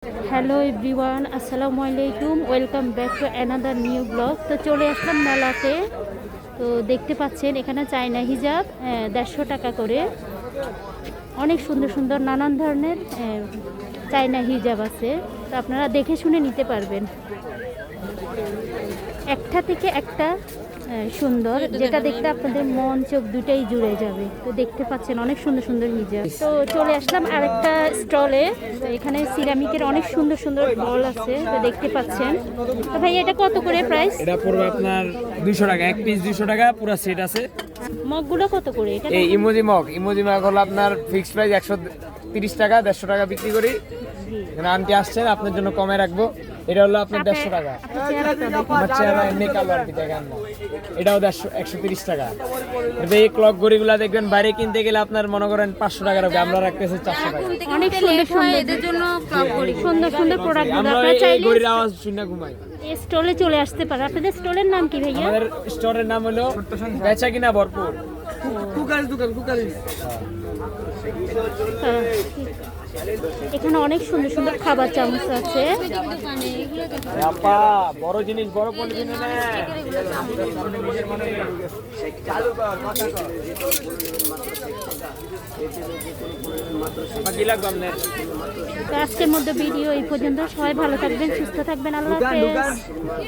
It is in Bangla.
হ্যালো এভরিওয়ান, আসসালামু আলাইকুম। Welcome back to another new blog. তো চলে আসলাম মেলাতে। তো দেখতে পাচ্ছেন এখানে চায়না হিজাব 150 টাকা করে। অনেক সুন্দর সুন্দর নানান ধরনের চায়না হিজাব আছে। তো আপনারা দেখে শুনে নিতে পারবেন। একটা থেকে একটা সুন্দর, যেটা দেখতে আপনাদের মন চোখ দুটাই জুড়ে যাবে। তো দেখতে পাচ্ছেন অনেক সুন্দর সুন্দর হিজাব। তো চলে আসলাম আরেকটা স্টলে। তো এখানে সিরামিকের অনেক সুন্দর সুন্দর বল আছে, তো দেখতে পাচ্ছেন। তো ভাই এটা কত করে প্রাইস? এটা পড়বে আপনার 200 টাকা, এক পিস 200 টাকা, পুরো সেট আছে। মগগুলো কত করে? এটা এই ইমোজি মগ হলো আপনার ফিক্সড প্রাইস 130 টাকা, 150 টাকা বিক্রি করি। এখানে আন্টি আসছেন, আপনার জন্য কমে রাখবো। এটা হলো আপনার 150 টাকা। আমার চেহারা এমনি কালো আর কি, দেখেন না। এটাও 130 টাকা। এই ক্লক ঘড়িগুলা দেখবেন বাইরে কিনতে গেলে আপনার মনে করেন 500 টাকা রাখবে, আমরা রাখতেছি 400 টাকা। অনেক সুন্দর সুন্দর, এদের জন্য সুন্দর সুন্দর প্রোডাক্ট গুলো আমরা আপনারা এই চাইলে ঘড়ির আওয়াজ শুনে ঘুমাই। এই স্টলে চলে আসতে পারে। আপনাদের স্টলের নাম কি ভাইয়া? আমাদের স্টোরের নাম হলো বেচা কিনা ভরপুর। হ্যাঁ। এখানে অনেক সুন্দর সুন্দর খাবার চামচ আছে। আপা বড় জিনিস বড় কোন কিনে নেয়। কি লাগবে আপনার? তো আজকের মধ্যে ভিডিও এই পর্যন্ত। সবাই ভালো থাকবেন, সুস্থ থাকবেন। আল্লাহ হাফেজ।